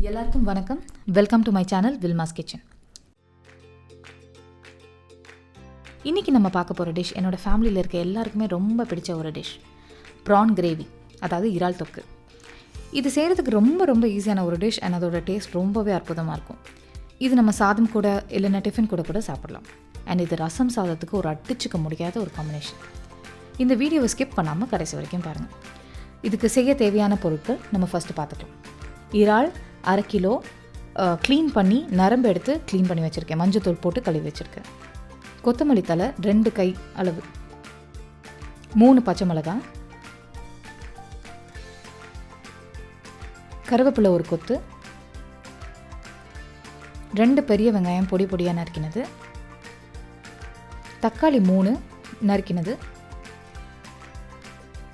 எல்லாருக்கும் வணக்கம். Welcome to my channel Vilma's kitchen. இன்றைக்கி நம்ம பார்க்க போகிற டிஷ் என்னோடய ஃபேமிலியில் இருக்க எல்லாருக்குமே ரொம்ப பிடிச்ச ஒரு டிஷ், ப்ரான் கிரேவி, அதாவது இறால் தொக்கு. இது செய்கிறதுக்கு ரொம்ப ஈஸியான ஒரு டிஷ் அண்ட் அதோட டேஸ்ட் ரொம்பவே அற்புதமாக இருக்கும். இது நம்ம சாதம் கூட இல்லைன்னா டிஃபன் கூட சாப்பிடலாம். அண்ட் இது ரசம் சாதத்துக்கு ஒரு அடிச்சுக்க முடியாத ஒரு காம்பினேஷன். இந்த வீடியோவை ஸ்கிப் பண்ணாமல் கடைசி வரைக்கும் பாருங்கள். இதுக்கு செய்ய தேவையான பொருட்கள் நம்ம ஃபஸ்ட்டு பார்த்துக்கலாம். இறால் 1/2 கிலோ க்ளீன் பண்ணி நரம்பு எடுத்து க்ளீன் பண்ணி வச்சுருக்கேன். மஞ்சத்தூள் போட்டு கழுவி வச்சுருக்கேன். கொத்தமல்லி தழை 2 கை அளவு, 3 பச்சை மிளகாய், கருவேப்பிலை ஒரு கொத்து, 2 பெரிய வெங்காயம் பொடியாக நறுக்கினது, தக்காளி 3 நறுக்கினது,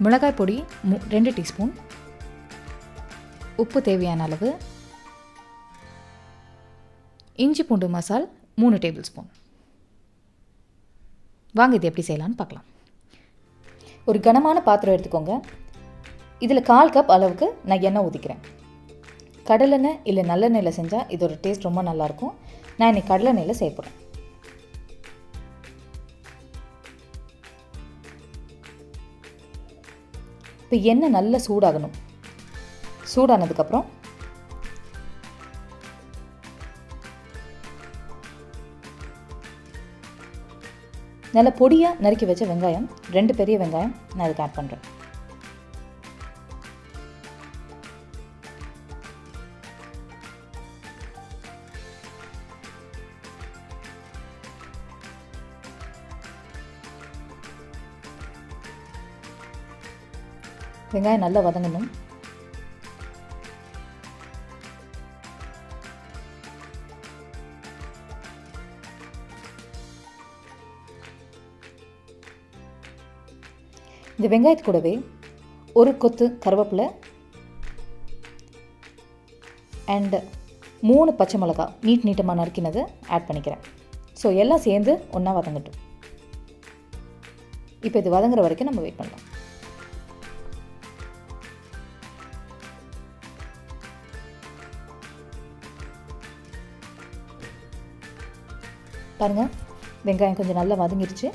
மிளகாய் பொடி 2 டீஸ்பூன், உப்பு தேவையான அளவு, இஞ்சி பூண்டு மசால் 3 டேபிள் ஸ்பூன். வாங்க இது எப்படி செய்யலான்னு பார்க்கலாம். ஒரு கனமான பாத்திரம் எடுத்துக்கோங்க. இதில் 1/4 கப் அளவுக்கு நான் எண்ணெய் ஊற்றிக்கிறேன். கடலெண்ணெய் இல்லை நல்லெண்ணெயில் செஞ்சால் இதோட டேஸ்ட் ரொம்ப நல்லாயிருக்கும். நான் இன்னைக்கு கடலெண்ணெயில் செய்ய போகிறேன். இப்போ எண்ணெய் நல்லா சூடாகணும். சூடானதுக்கப்புறம் நல்லா பொடியாக நறுக்கி வச்ச வெங்காயம் 2 பெரிய வெங்காயம் நான் அதுக்கு ஆட் பண்ணுறேன். வெங்காயம் நல்லா வதங்கணும். இந்த வெங்காயத்து கூடவே ஒரு கொத்து கருவேப்பிலை அண்ட் 3 பச்சை மிளகாய் நீட்டமாக நறுக்கினது ஆட் பண்ணிக்கிறேன். ஸோ எல்லாம் சேர்ந்து ஒன்றா வதங்கட்டும். இப்போ இது வதங்குற வரைக்கும் நம்ம வெயிட் பண்ணலாம். பாருங்கள், வெங்காயம் கொஞ்சம் நல்லா வதங்கிருச்சு.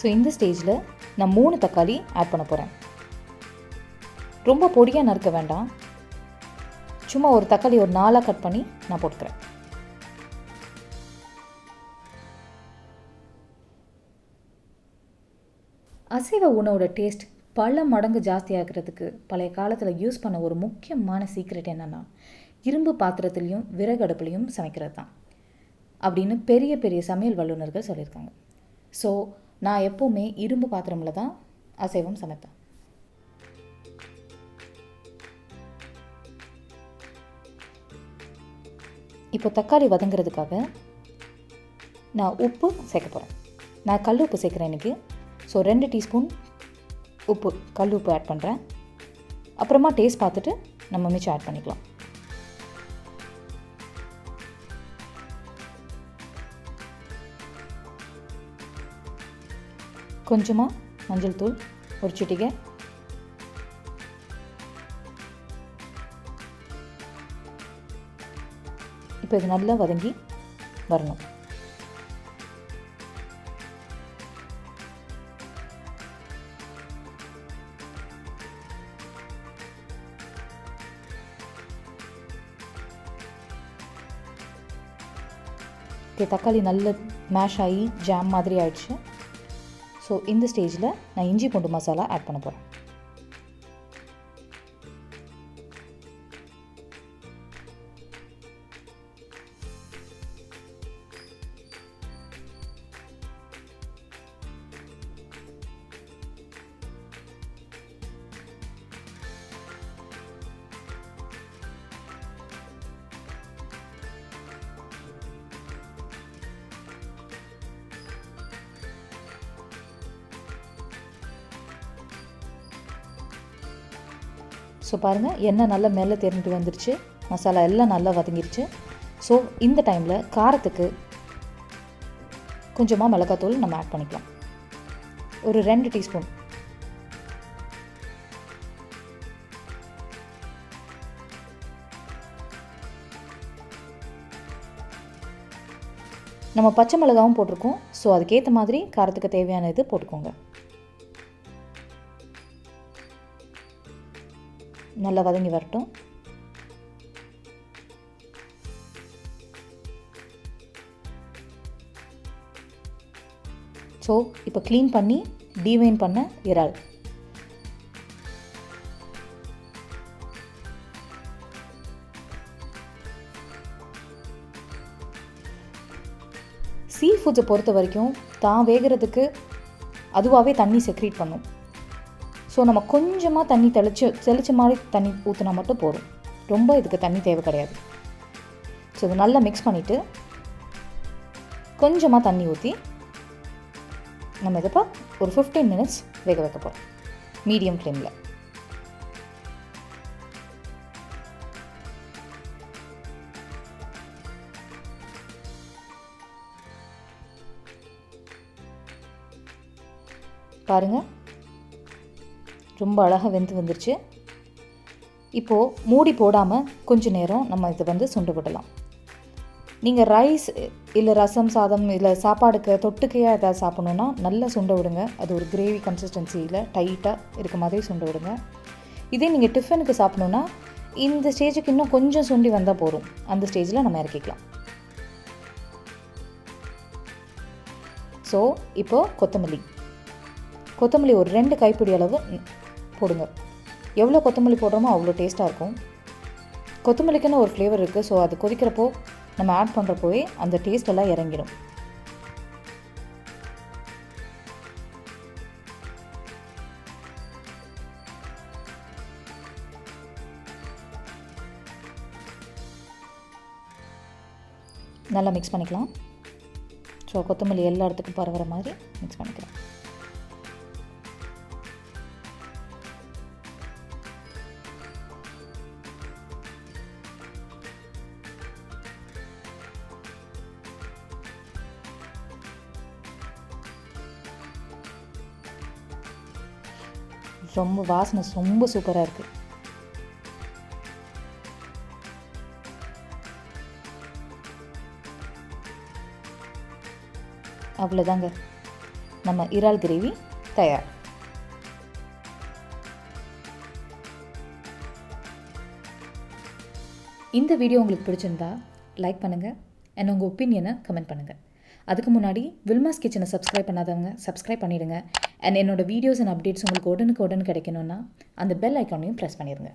ஸோ இந்த ஸ்டேஜில் நான் 3 தக்காளி ஆட் பண்ண போகிறேன். ரொம்ப பொடியாக நறுக்க வேண்டாம். சும்மா ஒரு தக்காளி ஒரு 4 கட் பண்ணி நான் போட்டுக்கிறேன். அசைவ உணவோட டேஸ்ட் பல மடங்கு ஜாஸ்தியாகிறதுக்கு பழைய காலத்தில் யூஸ் பண்ண ஒரு முக்கியமான சீக்ரெட் என்னென்னா, இரும்பு பாத்திரத்துலேயும் விறகடுப்புலையும் சமைக்கிறது தான் அப்படின்னு பெரிய சமையல் வல்லுநர்கள் சொல்லியிருக்காங்க. ஸோ நான் எப்போவுமே இரும்பு பாத்திரமில் தான் அசைவம் சமைப்பேன். இப்போ தக்காளி வதங்கிறதுக்காக நான் உப்பு சேர்க்க போகிறேன். நான் கல் உப்பு சேர்க்குறேன் இன்றைக்கி. ஸோ 2 டீஸ்பூன் உப்பு, கல் உப்பு ஆட் பண்ணுறேன். அப்புறமா டேஸ்ட் பார்த்துட்டு நம்ம மிச்சம் ஆட் பண்ணிக்கலாம். கொஞ்சமாக மஞ்சள் தூள், ஒரு சிட்டிகை, இப்போ இது நல்லா வதங்கி வரணும். தக்காளி நல்ல மேஷ் ஆகி ஜாம் மாதிரி ஆயிடுச்சு. ஸோ இந்த ஸ்டேஜில் நான் இஞ்சி பூண்டு மசாலா ஆட் பண்ண போகிறேன். ஸோ பாருங்கள், எண்ணெய் நல்லா மேலே தெரிஞ்சுட்டு வந்துருச்சு. மசாலா எல்லாம் நல்லா வதங்கிருச்சு. ஸோ இந்த டைமில் காரத்துக்கு கொஞ்சமாக மிளகாத்தூள் நம்ம ஆட் பண்ணிக்கலாம். ஒரு 2 டீஸ்பூன். நம்ம பச்சை மிளகாவும் போட்டிருக்கோம். ஸோ அதுக்கேற்ற மாதிரி காரத்துக்கு தேவையான இது போட்டுக்கோங்க. நல்லா வதங்கி வரட்டும். ஸோ இப்போ க்ளீன் பண்ணி டீவைன் பண்ண இறால். சீ ஃபுட்ஸை பொறுத்த வரைக்கும் தான் வேகிறதுக்கு அதுவாகவே தண்ணி செக்ரீட் பண்ணும். ஸோ நம்ம கொஞ்சமாக தண்ணி தெளிச்ச மாதிரி தண்ணி ஊற்றினா மட்டும் போதும். ரொம்ப இதுக்கு தண்ணி தேவை கிடையாது. ஸோ இது நல்லா மிக்ஸ் பண்ணிவிட்டு கொஞ்சமாக தண்ணி ஊற்றி நம்ம இதை ஒரு 15 மினிட்ஸ் வேக வைக்க போகிறோம் மீடியம் ஃப்ளேமில். பாருங்கள், ரொம்ப அழகாக வெந்து வந்துருச்சு. இப்போது மூடி போடாமல் கொஞ்சம் நேரம் நம்ம இதை சுண்ட விடலாம். நீங்கள் ரைஸ் இல்லை ரசம் சாதம் இல்லை சாப்பாடுக்கு தொட்டுக்கையாக ஏதாவது சாப்பிட்ணுன்னா நல்லா சுண்ட விடுங்க. அது ஒரு கிரேவி கன்சிஸ்டன்சியில் டைட்டாக இருக்க மாதிரி சுண்ட விடுங்க. இதே நீங்கள் டிஃபனுக்கு சாப்பிட்ணுன்னா இந்த ஸ்டேஜுக்கு இன்னும் கொஞ்சம் சுண்டி வந்தால் போதும். அந்த ஸ்டேஜில் நம்ம இறக்கிக்கலாம். ஸோ இப்போது கொத்தமல்லி ஒரு 2 கைப்பிடி அளவு போடுங்க. எவ்வளோ கொத்தமல்லி போடுறோமோ அவ்வளோ டேஸ்ட்டாக இருக்கும். கொத்தமல்லிக்குன்னு ஒரு ஃப்ளேவர் இருக்குது. ஸோ அது கொதிக்கிறப்போ நம்ம ஆட் பண்ணுறப்போவே அந்த டேஸ்ட் எல்லாம் இறங்கிடும். நல்லா மிக்ஸ் பண்ணிக்கலாம். ஸோ கொத்தமல்லி எல்லா இடத்துக்கும் பரவுற மாதிரி மிக்ஸ் பண்ணிக்கலாம். ரொம்ப வாசனை ரொம்ப சூப்பராக இருக்குது. அவ்வளோதாங்க, நம்ம இறால் கிரேவி தயார். இந்த வீடியோ உங்களுக்கு பிடிச்சிருந்தா லைக் பண்ணுங்கள் அண்ட் உங்கள் ஒப்பீனியனை கமெண்ட் பண்ணுங்கள். அதுக்கு முன்னாடி வில்மாஸ் கிச்சனை சப்ஸ்கிரைப் பண்ணாதவங்க சப்ஸ்கிரைப் பண்ணிவிடுங்க. அண்ட் என்னோடய வீடியோஸ் அண்ட் அப்டேட்ஸ் உங்களுக்கு உடனுக்கு கிடைக்கணுன்னா அந்த பெல் ஐக்கானையும் ப்ரெஸ் பண்ணிடுங்க.